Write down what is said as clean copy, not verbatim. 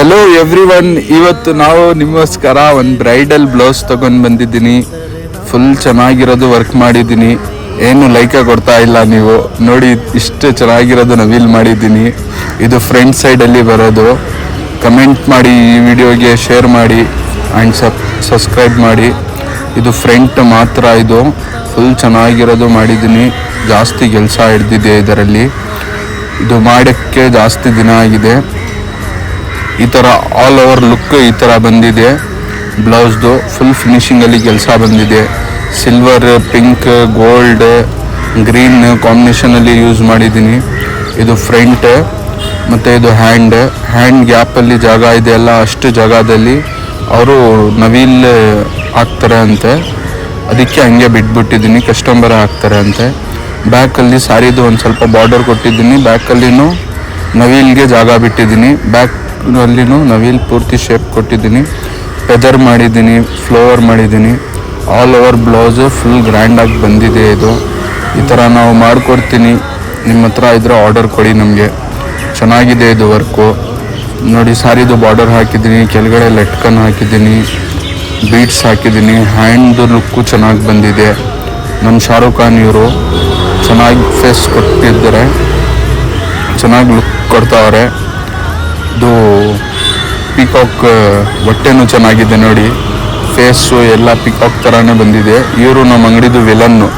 Hello every one, ಇವತ್ತು ನಾವು ನಿಮಗೋಸ್ಕರ ಒಂದು ಬ್ರೈಡಲ್ ಬ್ಲೌಸ್ ತಗೊಂಡು ಬಂದಿದ್ದೀನಿ. ಫುಲ್ ಚೆನ್ನಾಗಿರೋದು ವರ್ಕ್ ಮಾಡಿದ್ದೀನಿ. ಏನು ಲೈಕ ಕೊಡ್ತಾ ಇಲ್ಲ ನೀವು ನೋಡಿ, ಇಷ್ಟು ಚೆನ್ನಾಗಿರೋದು ನವಿಲ್ ಮಾಡಿದ್ದೀನಿ. ಇದು ಫ್ರಂಟ್ ಸೈಡಲ್ಲಿ ಬರೋದು. ಕಮೆಂಟ್ ಮಾಡಿ, ಈ ವಿಡಿಯೋಗೆ ಶೇರ್ ಮಾಡಿ ಆ್ಯಂಡ್ ಸಬ್ಸ್ಕ್ರೈಬ್ ಮಾಡಿ. ಇದು ಫ್ರಂಟ್ ಮಾತ್ರ, ಇದು ಫುಲ್ ಚೆನ್ನಾಗಿರೋದು ಮಾಡಿದ್ದೀನಿ. ಜಾಸ್ತಿ ಕೆಲಸ ಹಿಡ್ದಿದೆ ಇದರಲ್ಲಿ. ಇದು ಮಾಡೋಕ್ಕೆ ಜಾಸ್ತಿ ದಿನ ಆಗಿದೆ. ಈ ಥರ ಆಲ್ ಓವರ್ ಲುಕ್ ಈ ಥರ ಬಂದಿದೆ. ಬ್ಲೌಸ್ದು ಫುಲ್ ಫಿನಿಶಿಂಗಲ್ಲಿ ಕೆಲಸ ಬಂದಿದೆ. ಸಿಲ್ವರ್, ಪಿಂಕ್, ಗೋಲ್ಡ್, ಗ್ರೀನ್ ಕಾಂಬಿನೇಷನಲ್ಲಿ ಯೂಸ್ ಮಾಡಿದ್ದೀನಿ. ಇದು ಫ್ರಂಟ್ ಮತ್ತು ಇದು ಹ್ಯಾಂಡ್ ಗ್ಯಾಪಲ್ಲಿ ಜಾಗ ಇದೆಯಲ್ಲ, ಅಷ್ಟು ಜಾಗದಲ್ಲಿ ಅವರು ನವಿಲ್ ಹಾಕ್ತಾರೆ ಅಂತೆ. ಅದಕ್ಕೆ ಹಂಗೆ ಬಿಟ್ಬಿಟ್ಟಿದ್ದೀನಿ, ಕಸ್ಟಮರ್ ಹಾಕ್ತಾರೆ ಅಂತೆ. ಬ್ಯಾಕಲ್ಲಿ ಸಾರಿದು ಒಂದು ಸ್ವಲ್ಪ ಬಾರ್ಡರ್ ಕೊಟ್ಟಿದ್ದೀನಿ. ಬ್ಯಾಕಲ್ಲಿನೂ ನವಿಲ್ಗೆ ಜಾಗ ಬಿಟ್ಟಿದ್ದೀನಿ. ಬ್ಯಾಕ್ನಲ್ಲಿನೂ ನವಿಲ್ ಪೂರ್ತಿ ಶೇಪ್ ಕೊಟ್ಟಿದ್ದೀನಿ. ಫೆದರ್ ಮಾಡಿದ್ದೀನಿ, ಫ್ಲವರ್ ಮಾಡಿದ್ದೀನಿ. ಆಲ್ ಓವರ್ ಬ್ಲೌಸು ಫುಲ್ ಗ್ರ್ಯಾಂಡಾಗಿ ಬಂದಿದೆ. ಇದು ಈ ಥರ ನಾವು ಮಾಡಿಕೊಡ್ತೀನಿ. ನಿಮ್ಮ ಹತ್ರ ಇದ್ದರೆ ಆರ್ಡರ್ ಕೊಡಿ ನಮಗೆ. ಚೆನ್ನಾಗಿದೆ ಇದು ವರ್ಕು ನೋಡಿ. ಸಾರಿದು ಬಾರ್ಡರ್ ಹಾಕಿದ್ದೀನಿ, ಕೆಳಗಡೆ ಲಟ್ಕನ್ ಹಾಕಿದ್ದೀನಿ, ಬೀಡ್ಸ್ ಹಾಕಿದ್ದೀನಿ. ಹ್ಯಾಂಡ್ದು ಲುಕ್ಕು ಚೆನ್ನಾಗಿ ಬಂದಿದೆ. ನಮ್ಮ ಶಾರುಖ್ ಖಾನ್ ಇವರು ಚೆನ್ನಾಗಿ ಫೇಸ್ ಕೊಟ್ಟಿದ್ದಾರೆ, ಚೆನ್ನಾಗಿ ಲುಕ್ ಕೊಡ್ತಾವ್ರೆ. ಇದು ಪಿಕಾಕ್ ಬಟ್ಟೆನೂ ಚೆನ್ನಾಗಿದೆ ನೋಡಿ. ಫೇಸು ಎಲ್ಲ ಪಿಕಾಕ್ ಥರನೇ ಬಂದಿದೆ. ಇವರು ನಮ್ಮ ಅಂಗಡಿದು ವಿಲನ್ನು.